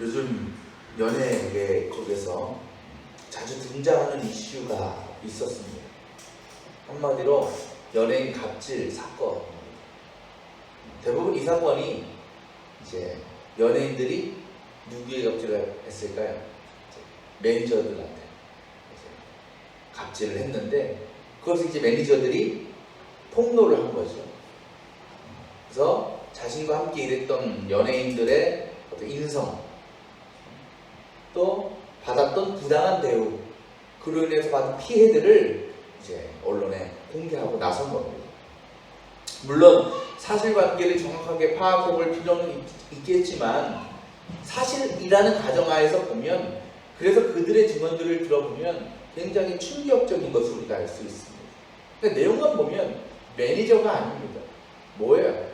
요즘 연예계 거기서 자주 등장하는 이슈가 있었습니다. 한마디로 연예인 갑질 사건. 대부분 이 사건이 이제 연예인들이 누구의 갑질을 했을까요? 매니저들한테 갑질을 했는데 그것을 이제 매니저들이 폭로를 한 거죠. 그래서 자신과 함께 일했던 연예인들의 어떤 인성, 또 받았던 부당한 대우, 그로 인해서 받은 피해들을 이제 언론에 공개하고 나선 겁니다. 물론 사실관계를 정확하게 파악해 볼 필요는 있겠지만 사실이라는 가정하에서 보면, 그래서 그들의 증언들을 들어보면 굉장히 충격적인 것을 우리가 알 수 있습니다. 그러니까 내용만 보면 매니저가 아닙니다. 뭐예요?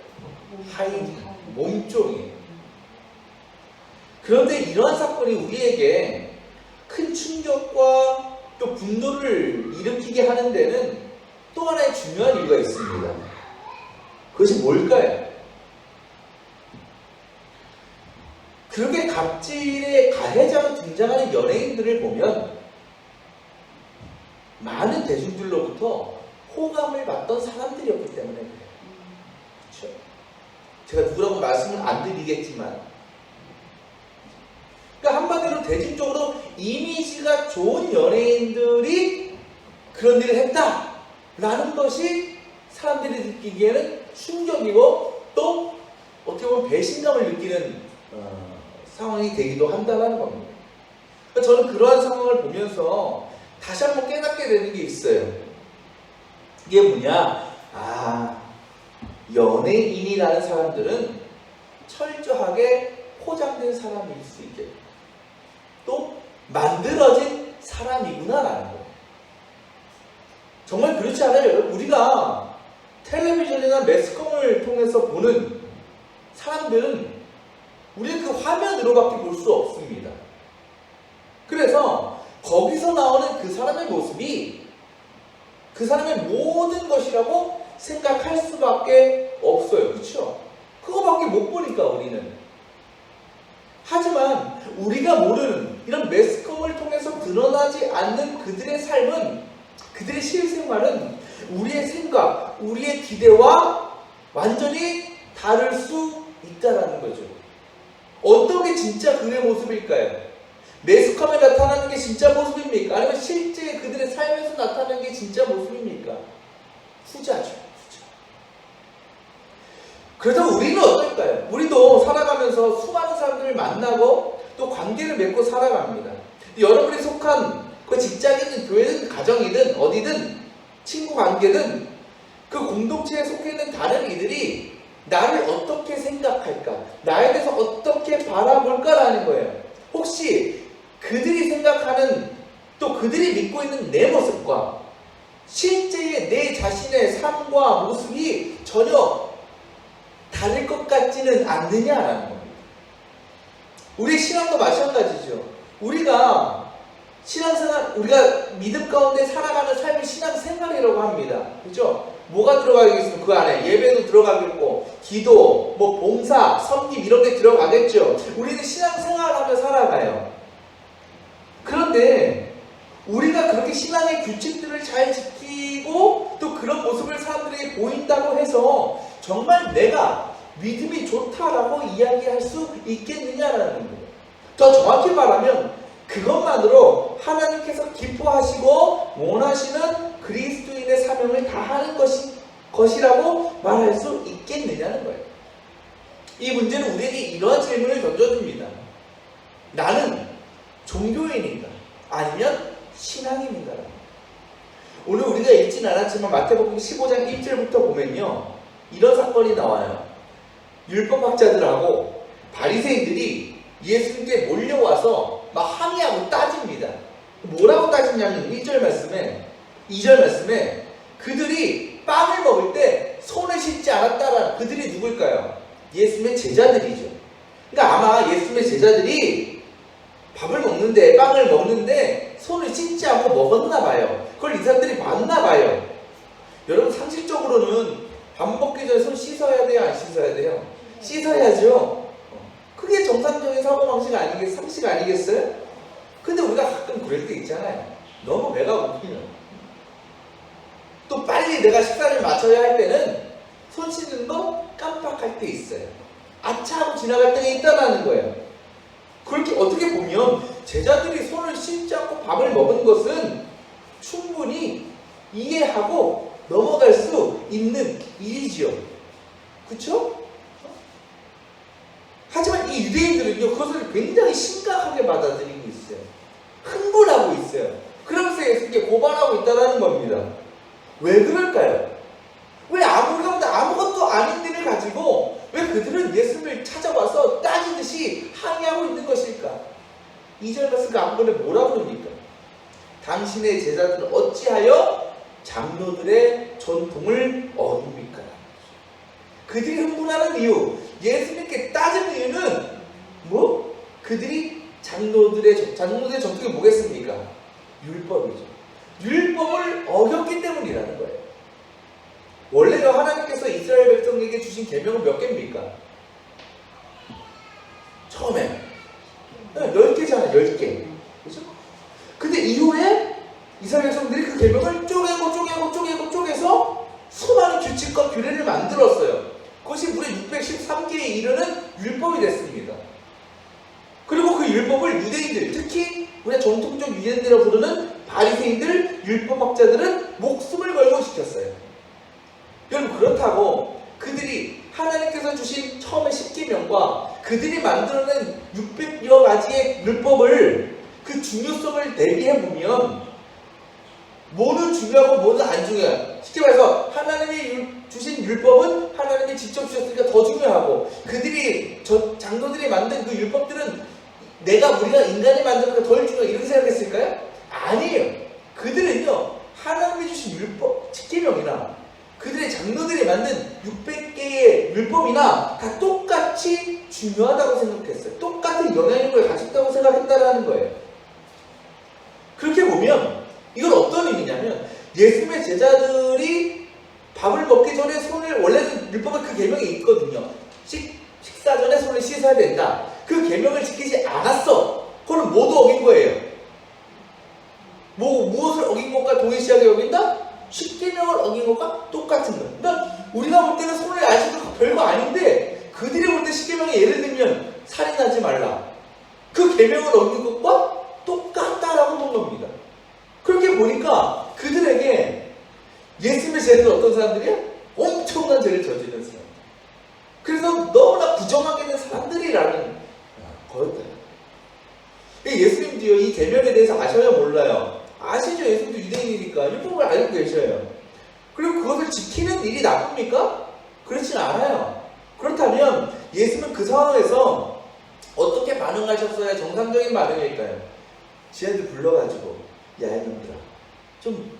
하인, 몸종이에요. 그런데 이러한 사건이 우리에게 큰 충격과 또 분노를 일으키게 하는 데는 또 하나의 중요한 이유가 있습니다. 그것이 뭘까요? 그렇게 갑질의 가해자로 등장하는 연예인들을 보면 많은 대중들로부터 호감을 받던 사람들이었기 때문에 그래요. 그렇죠? 제가 누구라고 말씀을 안 드리겠지만, 그러니까 한마디로 대중적으로 이미지가 좋은 연예인들이 그런 일을 했다라는 것이 사람들이 느끼기에는 충격이고 또 어떻게 보면 배신감을 느끼는 상황이 되기도 한다는 겁니다. 그러니까 저는 그러한 상황을 보면서 다시 한번 깨닫게 되는 게 있어요. 이게 뭐냐? 연예인이라는 사람들은 철저하게 포장된 사람일 수 있겠다. 또 만들어진 사람이구나라는 거예요. 정말 그렇지 않아요? 우리가 텔레비전이나 매스컴을 통해서 보는 사람들은 우리는 그 화면으로밖에 볼 수 없습니다. 그래서 거기서 나오는 그 사람의 모습이 그 사람의 모든 것이라고 생각할 수밖에 없어요. 그렇죠? 그거밖에 못 보니까 우리는. 하지만 우리가 모르는 이런 매스컴을 통해서 드러나지 않는 그들의 삶은, 그들의 실생활은 우리의 생각, 우리의 기대와 완전히 다를 수 있다는 거죠. 어떤 게 진짜 그의 모습일까요? 매스컴에 나타나는 게 진짜 모습입니까? 아니면 실제 그들의 삶에서 나타나는 게 진짜 모습입니까? 후자죠. 후자. 그래서 우리는 어떨까요? 우리도 살아가면서 수많은 사람들을 만나고 또 관계를 맺고 살아갑니다. 여러분이 속한 그 직장이든 교회든 가정이든 어디든 친구 관계든 그 공동체에 속해 있는 다른 이들이 나를 어떻게 생각할까? 나에 대해서 어떻게 바라볼까라는 거예요. 혹시 그들이 생각하는, 또 그들이 믿고 있는 내 모습과 실제의 내 자신의 삶과 모습이 전혀 다를 것 같지는 않느냐라는 겁니다. 우리 신앙도 마찬가지죠. 우리가 신앙생활, 우리가 믿음 가운데 살아가는 삶을 신앙생활이라고 합니다. 그죠? 뭐가 들어가겠습니까? 그 안에 예배도 들어가겠고, 기도, 봉사, 섬김 이런 게 들어가겠죠. 우리는 신앙생활하며 살아가요. 그런데 우리가 그렇게 신앙의 규칙들을 잘 지키고 또 그런 모습을 사람들에게 보인다고 해서 정말 내가 믿음이 좋다라고 이야기할 수 있겠느냐라는 거예요. 더 정확히 말하면 그것만으로 하나님께서 기뻐하시고 원하시는 그리스도인의 사명을 다하는 것이라고 말할 수 있겠느냐는 거예요. 이 문제는 우리에게 이러한 질문을 던져줍니다. 나는 종교인인가? 아니면 신앙인인가? 오늘 우리가 읽지는 않았지만 마태복음 15장 1절부터 보면요, 이런 사건이 나와요. 율법학자들하고 바리새인들이 예수님께 몰려와서 막 항의하고 따집니다. 뭐라고 따지냐면 1절 말씀에 그들이 빵을 먹을 때 손을 씻지 않았다라는, 그들이 누굴까요? 예수님의 제자들이죠. 그러니까 아마 예수님의 제자들이 밥을 먹는데, 빵을 먹는데 손을 씻지 않고 먹었나 봐요. 그걸 이 사람들이 봤나 봐요. 여러분 상식적으로는 밥 먹기 전에 손 씻어야 돼요? 안 씻어야 돼요? 씻어야죠. 그 그게 정상적인 사고방식 상식 아니겠어요? 근데 우리가 가끔 그럴 때 있잖아요. 너무 배가 고프면 또 빨리 내가 식사를 마쳐야 할 때는 손 씻는 거 깜빡할 때 있어요. 아차 하고 지나갈 때가 있다는 거예요. 그렇게 어떻게 보면 제자들이 손을 씻지 않고 밥을 먹은 것은 충분히 이해하고 넘어갈 수 있는 일이지요. 그쵸? 하지만 이 유대인들은요, 그것을 굉장히 심각하게 받아들이고 있어요. 흥분하고 있어요. 그러면서 예수님께 고발하고 있다는 겁니다. 왜 그럴까요? 왜 아무것도 아닌 일을 가지고 왜 그들은 예수님을 찾아와서 따지듯이 항의하고 있는 것일까? 2절 말씀 그 앞부분에 뭐라고 그럽니까? 당신의 제자들은 어찌하여 장로들의 전통을 어깁니까? 그들이 흥분하는 이유, 예수님께 따지는 이유는 그들이 장로들의 전통이 뭐겠습니까? 율법이죠. 율법을 어겼기 때문이라는 거예요. 원래요, 하나님께서 이스라엘 백성에게 주신 계명은 몇 개입니까? 처음에 10개잖아요. 10개. 그죠? 근데 이후에 이스라엘 백성들이 그 계명을 쪼개서 수많은 규칙과 규례를 만들었어요. 그것이 무려 613개에 이르는 율법이 됐습니다. 그리고 그 율법을 유대인들, 특히 우리가 전통적 유대인이라고 부르는 바리새인들, 율법학자들은 목숨을 걸고 지켰어요. 여러분, 그렇다고 그들이 하나님께서 주신 처음에 10계명과 그들이 만들어낸 600여 가지의 율법을 그 중요성을 대비해보면 뭐는 중요하고 뭐는 안 중요해요. 쉽게 말해서 하나님이 주신 율법은 하나님이 직접 주셨으니까 더 중요하고, 그들이 장로들이 만든 그 율법들은 우리가 인간이 만드는 게 덜 중요해, 이렇게 생각했을까요? 아니에요. 그들은요, 하나님이 주신 율법 10계명이나 그들의 장로들이 만든 600개의 율법이나 다 똑같이 중요하다고 생각했어요. 똑같은 영향력을 가졌다고 생각했다라는 거예요. 그렇게 보면 이건 어떤 의미냐면, 예수님의 제자들이 밥을 먹기 전에 원래는 율법에 그 계명이 있거든요. 식사 전에 손을 씻어야 된다. 그 계명을 지키지 않았어. 그건 모두 어긴 거예요. 무엇을 어긴 것과 동일시하게 여긴다? 10계명을 어긴 것과 똑같은 거예요. 그러니까 우리가 볼 때는 손을 안 씻는 별거 아닌데, 그들이 볼 때 10계명이 예를 들면 살인하지 말라. 그 계명을 어긴 것과 똑같다라고 본 겁니다. 그렇게 보니까 그들에게 예수님의 제자들은 어떤 사람들이야? 엄청난 죄를 저지른 사람. 그래서 너무나 부정하게 된 사람들이라는 거였다. 예수님도요, 이 계명에 대해서 아셔야 몰라요. 아시죠? 예수님도 유대인이니까 율법을 알고 계셔요. 그리고 그것을 지키는 일이 나쁩니까? 그렇진 않아요. 그렇다면 예수님은 그 상황에서 어떻게 반응하셨어야 정상적인 반응일까요? 지한테 불러가지고, 야 이놈들아, 좀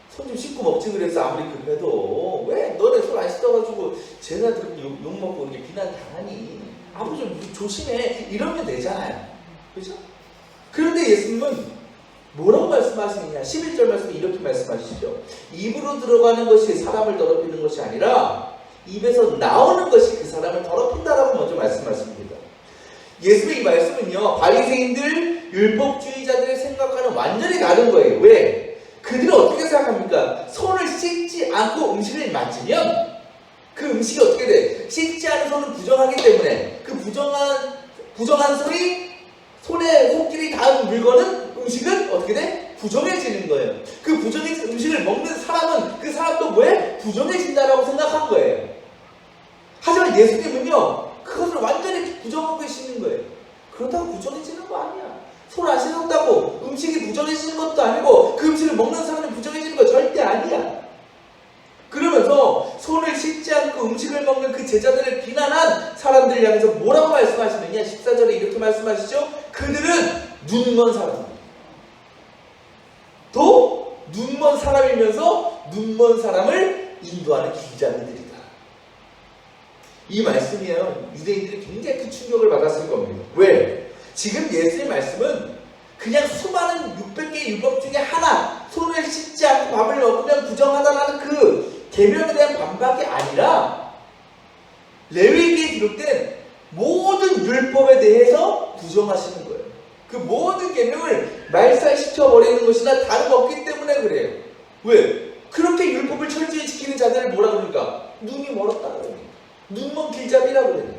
손 좀 씻고 먹지 그래서 아무리 급해도 왜 너네 손 안 씻어가지고 제자들 욕먹고 이렇게 비난 당하니? 아버지 좀 조심해, 이러면 되잖아요. 그죠? 그런데 예수님은 뭐라고 말씀하시느냐? 11절 말씀에 이렇게 말씀하시죠. 입으로 들어가는 것이 사람을 더럽히는 것이 아니라 입에서 나오는 것이 그 사람을 더럽힌다라고 먼저 말씀하십니다. 예수의 이 말씀은요, 바리새인들, 율법주의자들의 생각과는 완전히 다른 거예요. 왜? 그들은 어떻게 생각합니까? 손을 씻지 않고 음식을 만지면 그 음식이 어떻게 돼? 씻지 않은 손은 부정하기 때문에 그 부정한 손에 손길이 닿은 물건은 음식은 어떻게 돼? 부정해지는 거예요. 그 부정해진 음식을 먹는 사람은 그 사람도 왜? 부정해진다라고 생각한 거예요. 하지만 예수님은요, 그것을 완전히 부정하고 계시는 거예요. 그렇다고 부정해지는 거 아니야. 손 안 씻었다고 음식이 부정해지는 것도 아니고 그 음식을 먹는 사람이 부정해지는 거 절대 아니야. 그러면서 손을 씻지 않고 음식을 먹는 그 제자들을 비난한 사람들을 향해서 뭐라고 말씀하시느냐? 14절에 이렇게 말씀하시죠. 그들은 눈먼 사람입니다. 또 눈먼 사람이면서 눈먼 사람을 인도하는 길잡이들이다. 이 말씀이에요. 유대인들이 굉장히 큰 충격을 받았을 겁니다. 왜? 지금 예수의 말씀은 그냥 수많은 600개의 율법 중에 하나, 손을 씻지 않고 밥을 먹으면 부정하다라는 그 계명에 대한 반박이 아니라 레위기에 기록된 모든 모든 율법에 대해서 부정하시는 거예요. 그 모든 계명을 말살시켜 버리는 것이나 다름없기 때문에 그래요. 왜? 그렇게 율법을 철저히 지키는 자들을 뭐라 그러니까? 눈이 멀었다고 그러니까. 눈먼 길잡이라고 그러니까.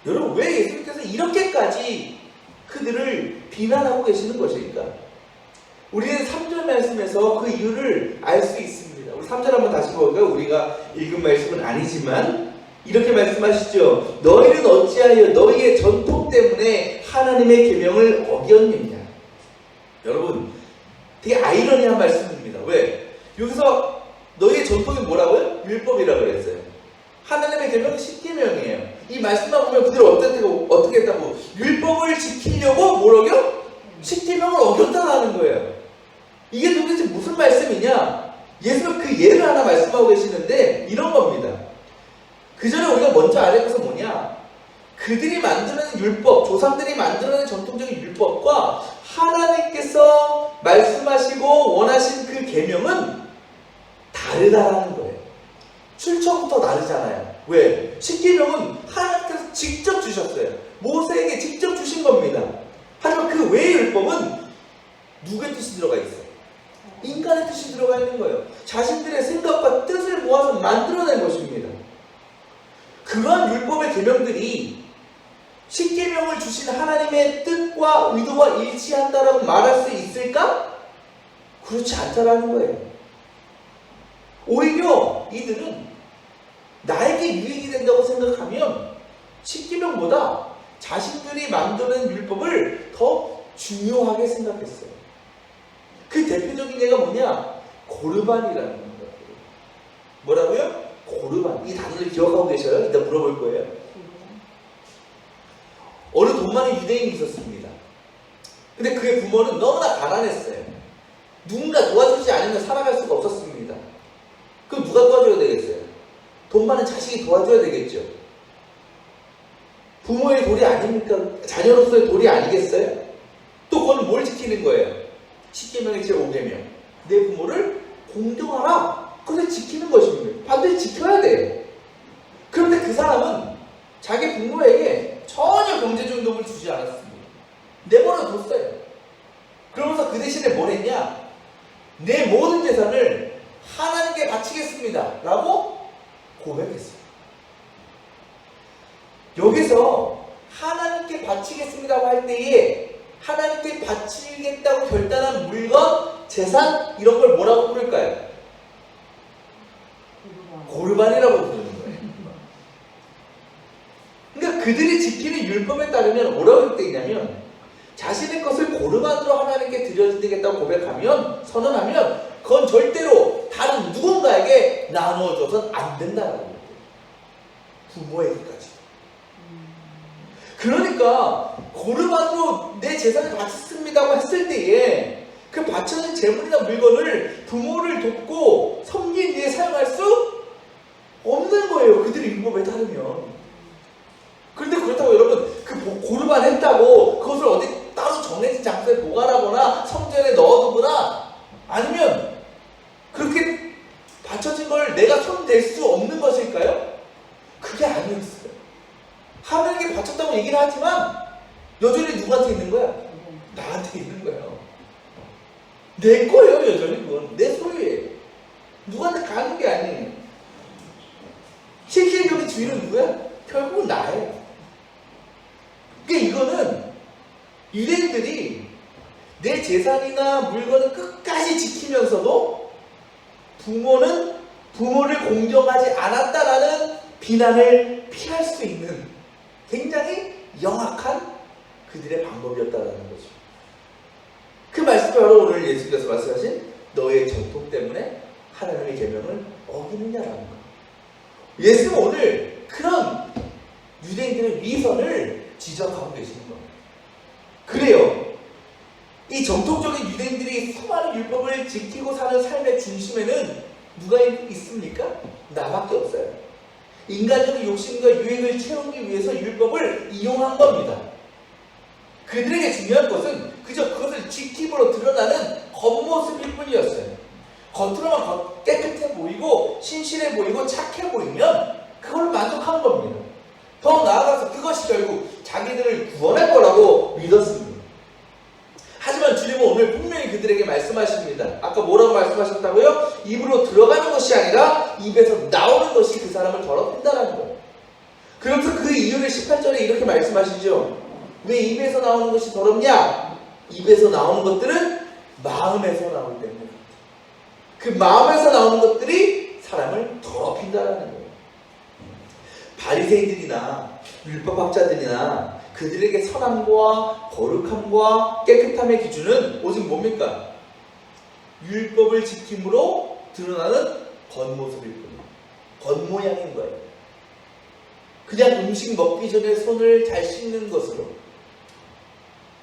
여러분, 왜 예수님께서 이렇게까지 그들을 비난하고 계시는 것일까? 우리는 3절 말씀에서 그 이유를 알 수 있습니다. 우리 3절 한번 다시 볼까요? 우리가 읽은 말씀은 아니지만 이렇게 말씀하시죠. 너희는 어찌하여 너희의 전통 때문에 하나님의 계명을 어겼느냐. 여러분, 되게 아이러니한 말씀입니다. 왜? 여기서 너희의 전통이 뭐라고요? 율법이라고 그랬어요. 하나님의 계명은 10계명이에요. 이 말씀만 보면 그들 어떻게 했다고? 율법을 지키려고 뭘 어겨? 10계명을 어겼다는 거예요. 이게 도대체 무슨 말씀이냐? 예수는 그 예를 하나 말씀하고 계시는데 이런 겁니다. 그 전에 우리가 먼저 알아야 할 것은 뭐냐? 그들이 만드는 율법, 조상들이 만드는 전통적인 율법과 하나님께서 말씀하시고 원하신 그 계명은 다르다라는 거예요. 출처부터 다르잖아요. 왜? 10계명은 하나님께서 직접 주셨어요. 모세에게 직접 주신 겁니다. 하지만 그 외의 율법은 누구의 뜻이 들어가 있어요? 인간의 뜻이 들어가 있는 거예요. 자신들의 생각과 뜻을 모아서 만들어낸 것입니다. 그러한 율법의 계명들이 10계명을 주신 하나님의 뜻과 의도와 일치한다라고 말할 수 있을까? 그렇지 않다라는 거예요. 오히려 이들은 나에게 유익이 된다고 생각하면 10계명보다 자신들이 만드는 율법을 더 중요하게 생각했어요. 그 대표적인 예가 뭐냐? 고르반이라는 겁니다. 뭐라고요? 고르반. 이 단어를 기억하고 계셔요? 이따 물어볼 거예요. 어느 돈 많은 유대인이 있었습니다. 근데 그의 부모는 너무나 가난했어요. 누군가 도와주지 않으면 살아갈 수가 없었습니다. 그럼 누가 도와줘야 되겠어요? 돈 많은 자식이 도와줘야 되겠죠. 부모의 도리 아닙니까? 자녀로서의 도리 아니겠어요? 또 그건 뭘 지키는 거예요? 10계명의 제5계명. 내 부모를 공경하라. 그것을 지키는 것입니다. 반드시 지켜야 돼요. 그런데 그 사람은 자기 부모에게 전혀 경제적인 도움을 주지 않았습니다. 내버려 뒀어요. 그러면서 그 대신에 뭘 했냐? 내 모든 재산을 하나님께 바치겠습니다. 라고 고백했어요. 여기서 하나님께 바치겠습니다고 할 때에 하나님께 바치겠다고 결단한 물건, 재산 이런 걸 뭐라고 부를까요? 고르반이라고 부르는 거예요. 그러니까 그들이 지키는 율법에 따르면 뭐라고 되냐면 자신의 것을 고르반으로 하나님께 드려드리겠다고 고백하면, 선언하면 그건 절대로 다른 누군가에게 나누어줘서는 안 된다는 거예요. 부모에게까지. 그러니까 고르반으로 내 재산을 바쳤습니다고 했을 때에 그 바쳐진 재물이나 물건을 부모를 돕고 섬기기 위해 사용할 수 없는 거예요. 그들의 율법에 따르면. 그런데 그렇다고 여러분 그 고르반 했다고 그것을 어디 따로 정해진 장소에 보관하거나 성전에 넣어두거나 아니면 그렇게 바쳐진 걸 내가 손댈 수 없는 것일까요? 그게 아니었어요. 하나님께 바쳤다고 얘기를 하지만 여전히 누구한테 있는 거야? 나한테 있는 거예요. 내 거예요. 여전히 그건 내 소유예요. 누구한테 가는 게 아니에요. 실질적인 주인은 누구야? 결국은 나예요. 그러니까 이거는 유대인들이 내 재산이나 물건을 끝까지 지키면서도 부모를 공경하지 않았다라는 비난을 피할 수 있는 굉장히 영악한 그들의 방법이었다라는 거죠. 그 말씀이 바로 오늘 예수님께서 말씀하신 너의 전통 때문에 하나님의 계명을 어기느냐라는 거예요. 예수는 오늘 그런 유대인들의 위선을 지적하고 계시는 겁니다. 그래요. 이 정통적인 유대인들이 수많은 율법을 지키고 사는 삶의 중심에는 누가 있습니까? 나밖에 없어요. 인간적인 욕심과 유익을 채우기 위해서 율법을 이용한 겁니다. 그들에게 중요한 것은 그저 그것을 지킴으로 드러나는 겉모습일 뿐이었어요. 겉으로만 깨끗해 보이고 신실해 보이고 착해 보이면 그걸 만족한 겁니다. 더 나아가서 그것이 결국 아니라 입에서 나오는 것이 그 사람을 더럽힌다는 거예요. 그러면서 그 이유를 18절에 이렇게 말씀하시죠. 왜 입에서 나오는 것이 더럽냐? 입에서 나오는 것들은 마음에서 나오기 때문에 그 마음에서 나오는 것들이 사람을 더럽힌다는 거예요. 바리새인들이나 율법학자들이나 그들에게 선함과 거룩함과 깨끗함의 기준은 오직 뭡니까? 율법을 지킴으로 드러나는 겉모습일 뿐이에요. 겉모양인 거예요. 그냥 음식 먹기 전에 손을 잘 씻는 것으로,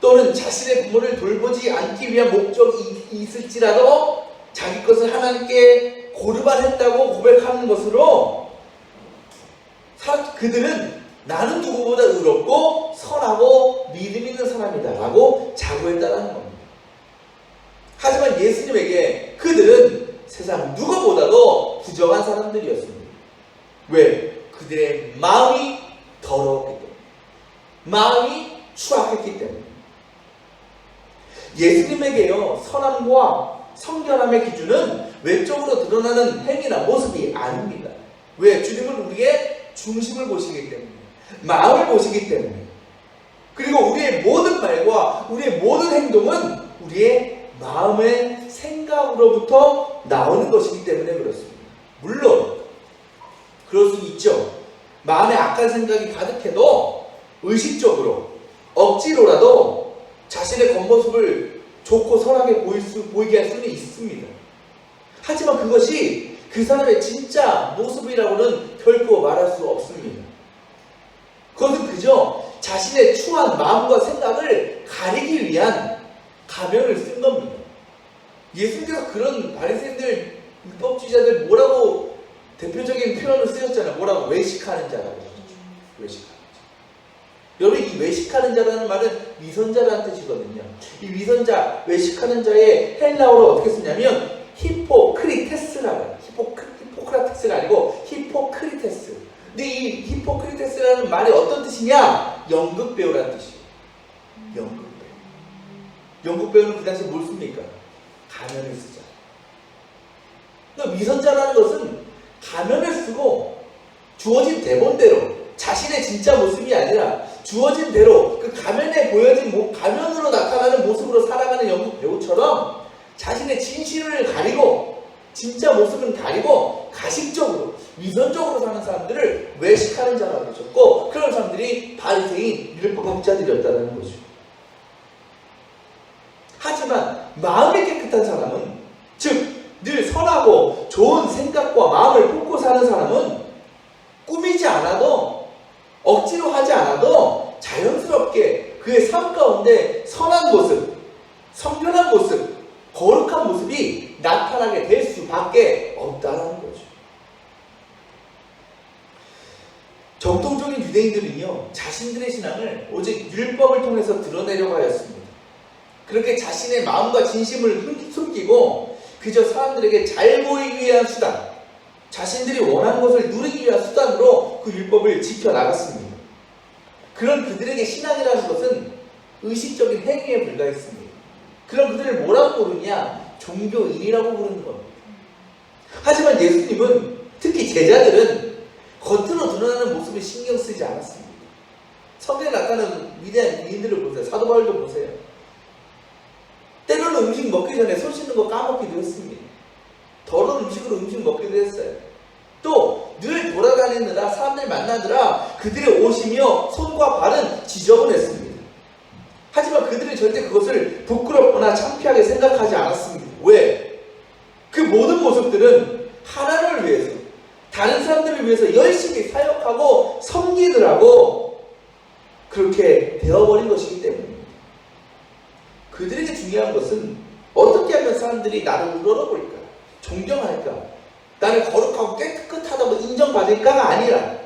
또는 자신의 부모를 돌보지 않기 위한 목적이 있을지라도 자기 것을 하나님께 고르반했다고 고백하는 것으로 그들은 나는 누구보다 의롭고 선하고 믿음 있는 사람이다 라고 자부했다는 겁니다. 하지만 예수님에게 그들은 세상 누구보다도 부정한 사람들이었습니다. 왜? 그들의 마음이 더러웠기 때문에, 마음이 추악했기 때문에. 예수님에게요, 선함과 성결함의 기준은 외적으로 드러나는 행위나 모습이 아닙니다. 왜? 주님은 우리의 중심을 보시기 때문에, 마음을 보시기 때문에, 그리고 우리의 모든 말과 우리의 모든 행동은 우리의 마음의 생각으로부터 나오는 것이기 때문에 그렇습니다. 물론 그럴 수 있죠. 마음에 악한 생각이 가득해도 의식적으로 억지로라도 자신의 겉모습을 좋고 선하게 보이게 할 수는 있습니다. 하지만 그것이 그 사람의 진짜 모습이라고는 결코 말할 수 없습니다. 그것은 그저 자신의 추한 마음과 생각을 가리기 위한 가면을 쓴 겁니다. 예수님께서 그런 바리새인들, 율법주의자들 뭐라고 대표적인 표현을 쓰셨잖아요. 뭐라고? 외식하는 자라고 하셨죠. 외식하는 자. 여러분, 이 외식하는 자라는 말은 위선자라는 뜻이거든요. 이 위선자, 외식하는 자의 헬라어로 어떻게 쓰냐면 히포크리테스라고 해요. 히포크라테스가 아니고 히포크리테스. 근데 이 히포크리테스라는 말이 어떤 뜻이냐? 연극배우라는 뜻이에요. 연극배우. 연극배우는 그 당시에 뭘 씁니까? 가면을 쓰잖아요. 그러니까 위선자라는 것은 가면을 쓰고 주어진 대본대로 자신의 진짜 모습이 아니라 주어진 대로 그 가면에 보여진 가면으로 나타나는 모습으로 살아가는 연극 배우처럼 자신의 진실을 가리고 진짜 모습은 가리고 가식적으로 위선적으로 사는 사람들을 외식하는 자라고 하셨고, 그런 사람들이 바리새인 율법학자들이었다는 거죠. 하지만 마음이 깨끗한 사람은, 즉 늘 선하고 좋은 생각과 마음을 품고 사는 사람은 꾸미지 않아도, 억지로 하지 않아도 자연스럽게 그의 삶 가운데 선한 모습, 성결한 모습, 거룩한 모습이 나타나게 될 수밖에 없다는 거죠. 정통적인 유대인들은요, 자신들의 신앙을 오직 율법을 통해서 드러내려고 하였습니다. 그렇게 자신의 마음과 진심을 숨기고 그저 사람들에게 잘 보이기 위한 수단, 자신들이 원하는 것을 누리기 위한 수단으로 그 율법을 지켜나갔습니다. 그런 그들에게 신앙이라는 것은 의식적인 행위에 불과했습니다. 그럼 그들을 뭐라고 부르냐? 종교인이라고 부르는 겁니다. 하지만 예수님은, 특히 제자들은 겉으로 드러나는 모습을 신경 쓰지 않았습니다. 성경에 나타나는 위대한 위인들을 보세요. 사도 바울도 보세요. 때로는 음식 먹기 전에 손 씻는 거 까먹기도 했습니다. 더러운 음식으로 음식 먹기도 했어요. 또 늘 돌아다니느라, 사람들 만나느라 그들의 옷이며 손과 발은 지저분했습니다. 하지만 그들은 절대 그것을 부끄럽거나 창피하게 생각하지 않았습니다. 왜? 그 모든 모습들은 하나님을 위해서, 다른 사람들을 위해서 열심히 사역하고 섬기느라고 그렇게 되어버린 것이기 때문입니다. 그들에게 중요한 것은 어떻게 하면 사람들이 나를 우러러볼까? 존경할까? 나를 거룩하고 깨끗하다고 인정받을까가 아니라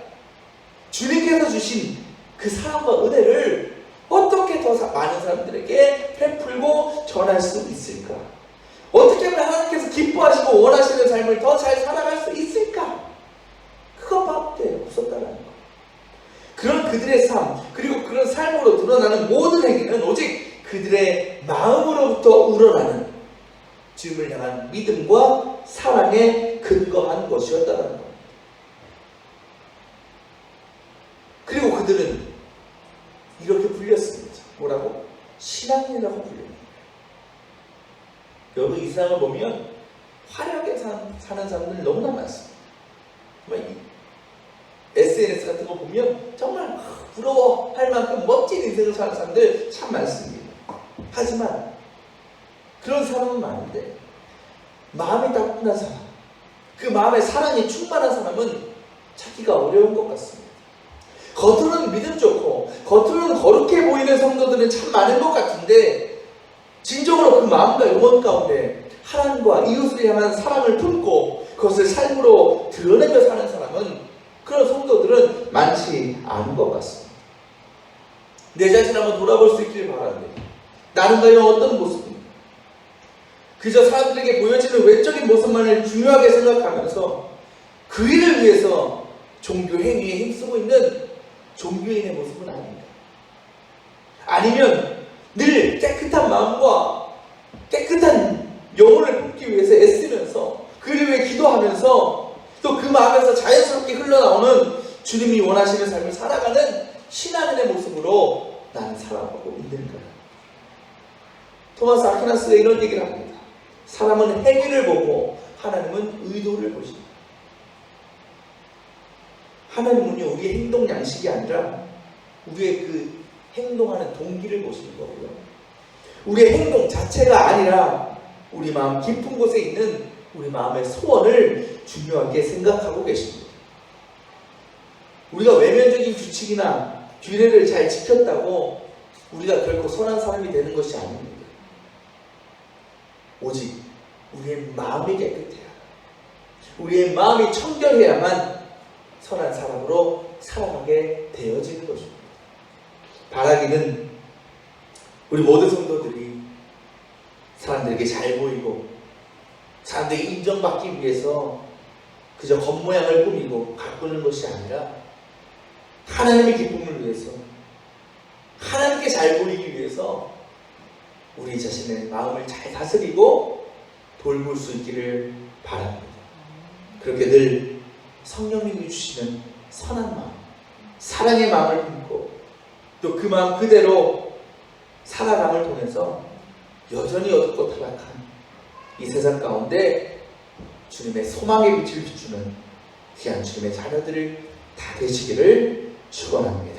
주님께서 주신 그 사랑과 은혜를 어떻게 더 많은 사람들에게 베풀고 전할 수 있을까? 어떻게 하면 하나님께서 기뻐하시고 원하시는 삶을 더 잘 살아갈 수 있을까? 그것밖에 없었다는 거. 그런 그들의 삶, 그리고 그런 삶으로 드러나는 모든 행위는 오직 그들의 마음으로부터 우러나는, 즉 주님을 향한 믿음과 사랑에 근거한 것이었다는 겁니다. 그리고 그들은 이렇게 불렸습니다. 뭐라고? 신앙인이라고 불립니다. 여러분 이 세상을 보면 화려하게 사는 사람들 너무나 많습니다. 정말 SNS 같은 거 보면 정말 부러워할 만큼 멋진 인생을 사는 사람들 참 많습니다. 하지만 그런 사람은 많은데 마음이 따뜻한 사람, 그 마음에 사랑이 충만한 사람은 찾기가 어려운 것 같습니다. 겉으로는 믿음 좋고 겉으로는 거룩해 보이는 성도들은 참 많은 것 같은데 진정으로 그 마음과 영혼 가운데 하나님과 이웃을 향한 사랑을 품고 그것을 삶으로 드러내며 사는 사람은, 그런 성도들은 많지 않은 것 같습니다. 내 자신을 한번 돌아볼 수 있길 바랍니다. 나는 과연 어떤 모습입니까? 그저 사람들에게 보여지는 외적인 모습만을 중요하게 생각하면서 그 일을 위해서 종교 행위에 힘쓰고 있는 종교인의 모습은 아닙니다. 아니면 늘 깨끗한 마음과 깨끗한 영혼을 품기 위해서 애쓰면서 그를 위해 기도하면서 또 그 마음에서 자연스럽게 흘러나오는 주님이 원하시는 삶을 살아가는 신앙인의 모습으로 나는 살아가고 있는가. 토마스 아퀴나스가 이런 얘기를 합니다. 사람은 행위를 보고 하나님은 의도를 보십니다. 하나님은요, 우리의 행동 양식이 아니라 우리의 그 행동하는 동기를 보시는 거고요. 우리의 행동 자체가 아니라 우리 마음 깊은 곳에 있는 우리 마음의 소원을 중요하게 생각하고 계십니다. 우리가 외면적인 규칙이나 규례를 잘 지켰다고 우리가 결코 선한 사람이 되는 것이 아닙니다. 오직 우리의 마음이 깨끗해야, 우리의 마음이 청결해야만 선한 사람으로 살아가게 되어지는 것입니다. 바라기는 우리 모든 성도들이 사람들에게 잘 보이고 사람들에게 인정받기 위해서 그저 겉모양을 꾸미고 가꾸는 것이 아니라 하나님의 기쁨을 위해서, 하나님께 잘 보이기 위해서 우리 자신의 마음을 잘 다스리고 돌볼 수 있기를 바랍니다. 그렇게 늘 성령님이 주시는 선한 마음, 사랑의 마음을 품고 또 그 마음 그대로 살아감을 통해서 여전히 어둡고 타락한 이 세상 가운데 주님의 소망의 빛을 비추는 귀한 주님의 자녀들을 다 되시기를 축원합니다.